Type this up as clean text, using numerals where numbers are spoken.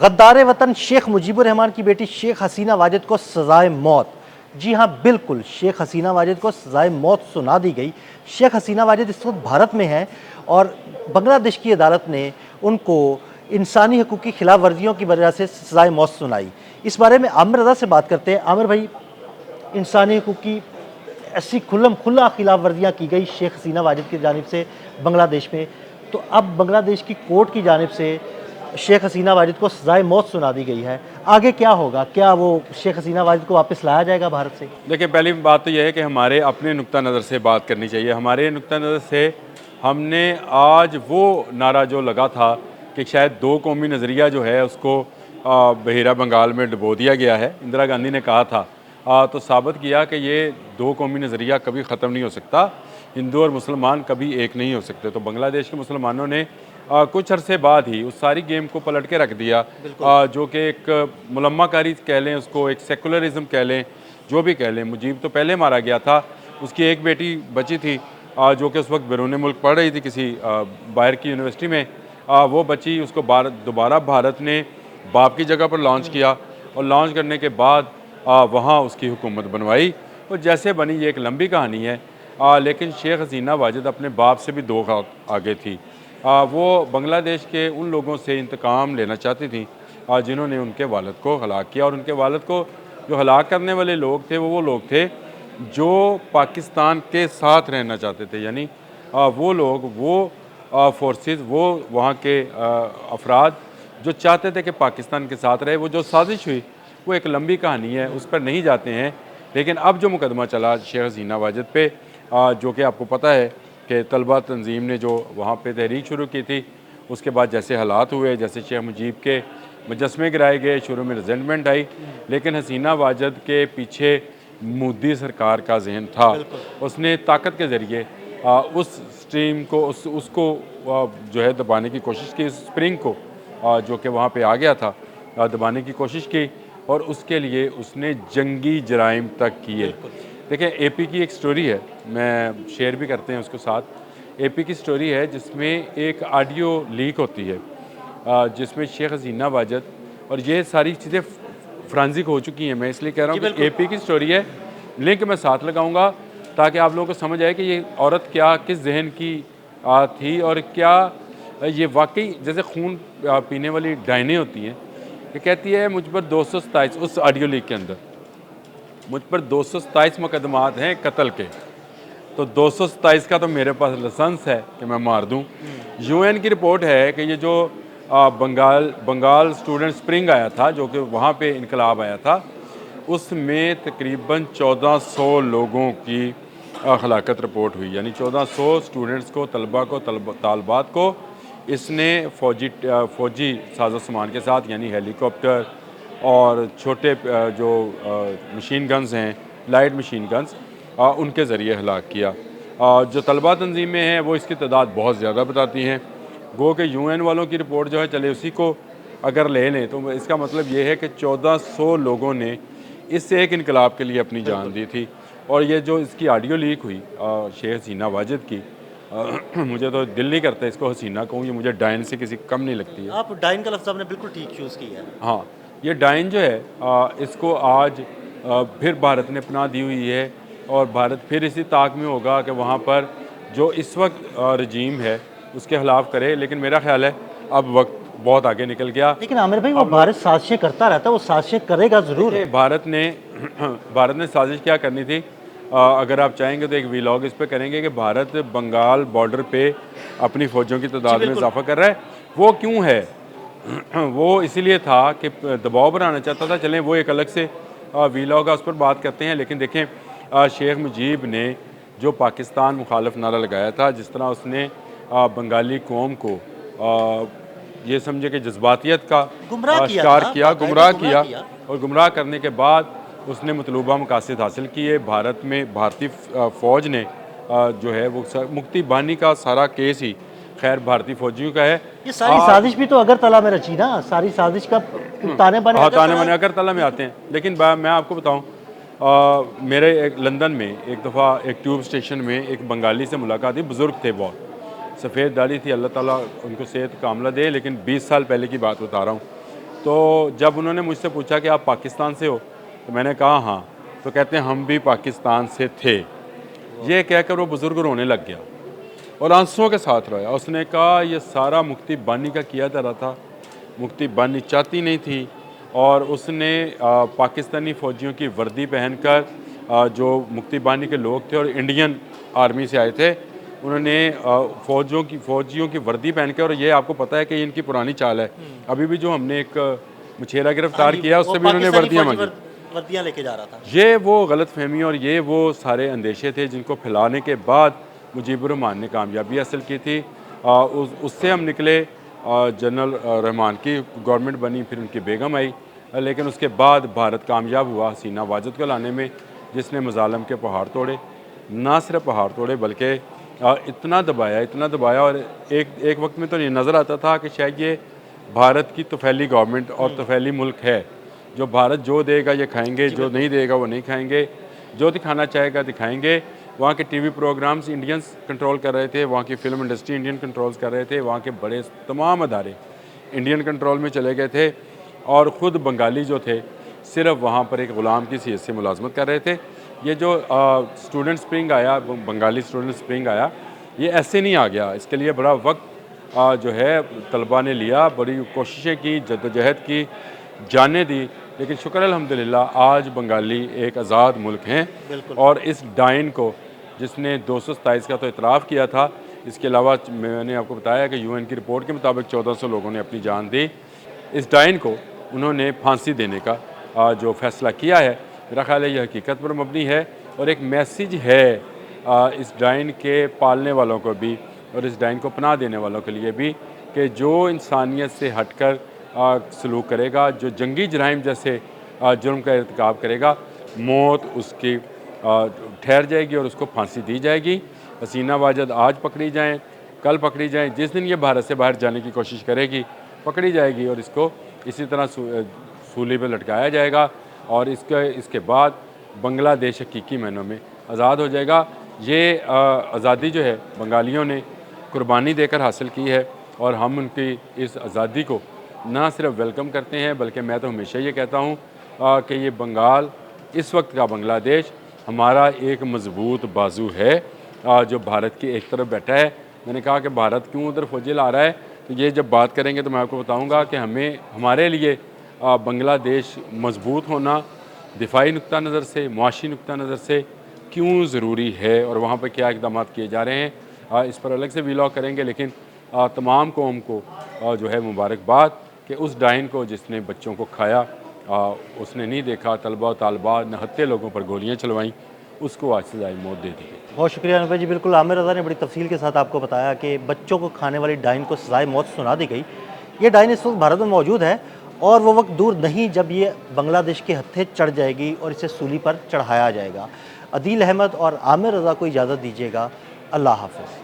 गद्दार वतन शेख मुजीबुर रहमान की बेटी शेख हसीना वाजिद को सजाए मौत। जी हाँ, बिल्कुल, शेख हसीना वाजिद को सजाए मौत सुना दी गई। शेख हसीना वाजिद इस वक्त भारत में हैं और बांग्लादेश की अदालत ने उनको इंसानी हकूक़ की खिलाफ वर्जियों की वजह से सजाए मौत सुनाई। इस बारे में आमिर रज़ा से बात करते हैं। आमिर भाई, इंसानी हकूक़ की ऐसी खुला खिलाफ वर्जियाँ की गई शेख हसीना वाजिद की जानिब से बांग्लादेश में, तो अब बांग्लादेश की कोर्ट की जानिब से शेख हसीना वाजिद को सजाए मौत सुना दी गई है। आगे क्या होगा? क्या वो शेख हसीना वाजिद को वापस लाया जाएगा भारत से? देखिए, पहली बात तो यह है कि हमारे अपने नुक्ता नज़र से बात करनी चाहिए। हमारे नुक्ता नज़र से हमने आज वो नारा जो लगा था कि शायद दो कौमी नज़रिया जो है उसको बहिरा बंगाल में डुबो दिया गया है, इंदिरा गांधी ने कहा था, तो साबित किया कि ये दो कौमी नज़रिया कभी ख़त्म नहीं हो सकता। हिंदू और मुसलमान कभी एक नहीं हो सकते। तो बांग्लादेश के मुसलमानों ने कुछ अरसे बाद ही उस सारी गेम को पलट के रख दिया, जो कि एक मुलम्माकारी कह लें, उसको एक सेकुलरिज्म कह लें, जो भी कह लें। मुजीब तो पहले मारा गया था, उसकी एक बेटी बची थी जो कि उस वक्त बैरून मुल्क पढ़ रही थी किसी बाहर की यूनिवर्सिटी में। वो बची, उसको दोबारा भारत ने बाप की जगह पर लॉन्च किया और लॉन्च करने के बाद वहाँ उसकी हुकूमत बनवाई और जैसे बनी। ये एक लंबी कहानी है, लेकिन शेख हसीना वाजिद अपने बाप से भी दो आगे थी। वो बांग्लादेश के उन लोगों से इंतकाम लेना चाहती थी जिन्होंने उनके वालिद को हलाक किया, और उनके वालिद को जो हलाक करने वाले लोग थे वो लोग थे जो पाकिस्तान के साथ रहना चाहते थे। यानी वो लोग, वो फोर्सेस, वो वहाँ के अफराद जो चाहते थे कि पाकिस्तान के साथ रहे। वो जो साजिश हुई वो एक लंबी कहानी है, उस पर नहीं जाते हैं। लेकिन अब जो मुकदमा चला शेख हसीना वाजिद पे, जो कि आपको पता है कि तलबा तंजीम ने जो वहाँ पे तहरीक शुरू की थी, उसके बाद जैसे हालात हुए, जैसे शेख मुजीब के मुजस्मे गिराए गए, शुरू में रिजेंटमेंट आई, लेकिन हसीना वाजिद के पीछे मोदी सरकार का जहन था। उसने ताकत के ज़रिए उस स्ट्रीम को उसको जो है दबाने की कोशिश की, उस स्प्रिंग को जो कि वहाँ पे आ गया था, दबाने की कोशिश की, और उसके लिए उसने जंगी जराइम तक किए। देखिए, एपी की एक स्टोरी है, मैं शेयर भी करते हैं उसको साथ। एपी की स्टोरी है जिसमें एक ऑडियो लीक होती है, जिसमें शेख हसीना वाजिद, और ये सारी चीज़ें फ्रांजिक हो चुकी हैं, मैं इसलिए कह रहा हूँ कि एपी की स्टोरी है। लिंक मैं साथ लगाऊंगा ताकि आप लोगों को समझ आए कि ये औरत क्या, किस जहन की थी, और क्या ये वाकई जैसे खून पीने वाली डायनें होती हैं। ये कहती है मुझ पर 227, उस ऑडियो लीक के अंदर मुझ पर 227 मुकदमात हैं कत्ल के, तो 227 का तो मेरे पास लाइसेंस है कि मैं मार दूं। यूएन की रिपोर्ट है कि ये जो बंगाल स्टूडेंट स्प्रिंग आया था, जो कि वहाँ पे इनकलाब आया था, उसमें तकरीबन 1400 लोगों की हलाकत रिपोर्ट हुई। यानी 1400 स्टूडेंट्स को, तलबा को, तालबात को इसने फ़ौजी साजो सामान के साथ, यानी हेलीकॉप्टर और छोटे जो मशीन गन्स हैं, लाइट मशीन गन्स, उनके ज़रिए हलाक किया। जो तलबा तंजीमें हैं वो इसकी तादाद बहुत ज़्यादा बताती हैं। गो कि यूएन वालों की रिपोर्ट जो है, चले उसी को अगर ले लें तो इसका मतलब ये है कि 1400 लोगों ने इस एक इनकलाब के लिए अपनी जान दी थी। और ये जो इसकी ऑडियो लीक हुई शेख हसीना वाजिद की, मुझे तो दिल नहीं करता इसको हसीना कहूँ, ये मुझे डायन से किसी कम नहीं लगती है। आप डाइन का लफ्ज़ आपने बिल्कुल ठीक चूज़ किया है। हाँ, ये डायन जो है इसको आज फिर भारत ने अपना दी हुई है, और भारत फिर इसी ताक में होगा कि वहाँ पर जो इस वक्त रजीम है उसके खिलाफ करे। लेकिन मेरा ख्याल है अब वक्त बहुत आगे निकल गया। लेकिन आमिर भाई, वो भारत साजिशें करता रहता है, वो साजिशें करेगा ज़रूर। भारत ने साजिश क्या करनी थी, अगर आप चाहेंगे तो एक वीलॉग इस पे करेंगे कि भारत बंगाल बॉर्डर पे अपनी फ़ौजों की तादाद में इजाफा कर रहा है। वो क्यों है? वो इसीलिए था कि दबाव बनाना चाहता था। चलें, वो एक अलग से वीलॉग है, उस पर बात करते हैं। लेकिन देखें, शेख मुजीब ने जो पाकिस्तान मुखालफ नारा लगाया था, जिस तरह उसने बंगाली कौम को ये समझे कि जज्बातियत का शिकार किया, गुमराह किया, और गुमराह करने के बाद उसने मतलूबा मकासद हासिल किए। भारत में भारतीय फ़ौज ने जो है वो मुक्ति बानी का सारा केस ही खैर भारतीय फौजियों का है। ये सारी साजिश भी तो अगरतला में रची ना, सारी साजिश का ताने बाने अगरतला में आते हैं। लेकिन मैं आपको बताऊं, मेरे एक लंदन में एक दफ़ा एक ट्यूब स्टेशन में एक बंगाली से मुलाकात हुई। बुज़ुर्ग थे, बहुत सफ़ेद दाढ़ी थी, अल्लाह ताला उनको सेहत कामला दे, लेकिन 20 साल पहले की बात बता रहा हूँ। तो जब उन्होंने मुझसे पूछा कि आप पाकिस्तान से हो, तो मैंने कहा हाँ। तो कहते हैं हम भी पाकिस्तान से थे। ये कहकर वो बुज़ुर्ग रोने लग गया और आंसुओं के साथ रोया। उसने कहा ये सारा मुफ्ती बानी का किया जा रहा था, मुफ्ती बानी चाहती नहीं थी, और उसने पाकिस्तानी फ़ौजियों की वर्दी पहनकर जो मुफ्ती बानी के लोग थे और इंडियन आर्मी से आए थे, उन्होंने फ़ौजियों की वर्दी पहनकर, और ये आपको पता है कि इनकी पुरानी चाल है, अभी भी जो हमने एक मुछेरा गिरफ्तार किया उससे भी उन्होंने वर्दियाँ मांगी। वर्दियाँ लेके जा रहा था। ये वो गलतफहमी और ये वो सारे अंदेशे थे जिनको फैलाने के बाद मुजीबुर रहमान ने कामयाबी हासिल की थी। उससे हम निकले, जनरल रहमान की गवर्नमेंट बनी, फिर उनकी बेगम आई, लेकिन उसके बाद भारत कामयाब हुआ हसीना वाजिद को लाने में, जिसने मज़ालम के पहाड़ तोड़े। ना सिर्फ पहाड़ तोड़े बल्कि इतना दबाया, और एक वक्त में तो ये नज़र आता था कि शायद ये भारत की तफैली गवर्नमेंट और तफैली मुल्क है, जो भारत जो देगा ये खाएंगे, जो नहीं देगा वो नहीं खाएंगे, जो दिखाना चाहेगा दिखाएंगे। वहाँ के टीवी प्रोग्राम्स इंडियंस कंट्रोल कर रहे थे, वहाँ की फ़िल्म इंडस्ट्री इंडियन कंट्रोल्स कर रहे थे, वहाँ के बड़े तमाम अदारे इंडियन कंट्रोल में चले गए थे, और ख़ुद बंगाली जो थे सिर्फ वहाँ पर एक ग़ुलाम की हैसियत से मुलाजमत कर रहे थे। ये जो स्टूडेंट स्प्रिंग आया, बंगाली स्टूडेंट स्प्रिंग आया, ये ऐसे नहीं आ गया। इसके लिए बड़ा वक्त जो है तलबा ने लिया, बड़ी कोशिशें की, जद्दोजहद की, जानें दी, लेकिन शुक्र अल्हम्दुलिल्लाह आज बंगाली एक आज़ाद मुल्क हैं। और इस डाइन को जिसने 227 का तो इतराफ़ किया था, इसके अलावा मैंने आपको बताया कि यूएन की रिपोर्ट के मुताबिक 1400 लोगों ने अपनी जान दी। इस डाइन को उन्होंने फांसी देने का जो फ़ैसला किया है, मेरा ख़्याल है ये हकीकत पर मबनी है, और एक मैसेज है इस डाइन के पालने वालों को भी और इस डाइन को पनाह देने वालों के लिए भी, कि जो इंसानियत से हटकर सलूक करेगा, जो जंगी जराइम जैसे जुर्म का इर्तिकाब करेगा, मौत उसकी ठहर जाएगी और उसको फांसी दी जाएगी। हसीना वाजिद आज पकड़ी जाएं, कल पकड़ी जाएं, जिस दिन ये भारत से बाहर जाने की कोशिश करेगी पकड़ी जाएगी, और इसको इसी तरह सूली पे लटकाया जाएगा, और इसके बाद बांग्लादेश हकीकी मायनों में आज़ाद हो जाएगा। ये आज़ादी जो है बंगालियों ने कुर्बानी देकर हासिल की है, और हम उनकी इस आज़ादी को ना सिर्फ वेलकम करते हैं, बल्कि मैं तो हमेशा ये कहता हूँ कि ये बंगाल, इस वक्त का बांग्लादेश, हमारा एक मजबूत बाजू है जो भारत की एक तरफ बैठा है। मैंने कहा कि भारत क्यों उधर फौजी ला रहा है, तो ये जब बात करेंगे तो मैं आपको बताऊँगा कि हमारे लिए बांग्लादेश मजबूत होना दिफाई नुक्ता नज़र से, मुआशी नुक्ता नज़र से क्यों ज़रूरी है, और वहाँ पर क्या इक़दाम किए जा रहे हैं, इस पर अलग से व्लॉग करेंगे। लेकिन तमाम कौम को जो है मुबारकबाद कि उस डाइन को जिसने बच्चों को खाया, उसने नहीं देखा तलबा तालबा नहत्ते लोगों पर गोलियां चलवाईं, उसको आज सज़ाए मौत दे दी गई। बहुत शुक्रिया अनवर जी। बिल्कुल आमिर रज़ा ने बड़ी तफसील के साथ आपको बताया कि बच्चों को खाने वाली डाइन को सज़ाए मौत सुना दी गई। ये डाइन इस वक्त भारत में मौजूद है, और वो वक्त दूर नहीं जब ये बांग्लादेश के हत्थे चढ़ जाएगी और इसे सूली पर चढ़ाया जाएगा। अदील अहमद और आमिर रज़ा को इजाज़त दीजिएगा। अल्लाह हाफ़िज़।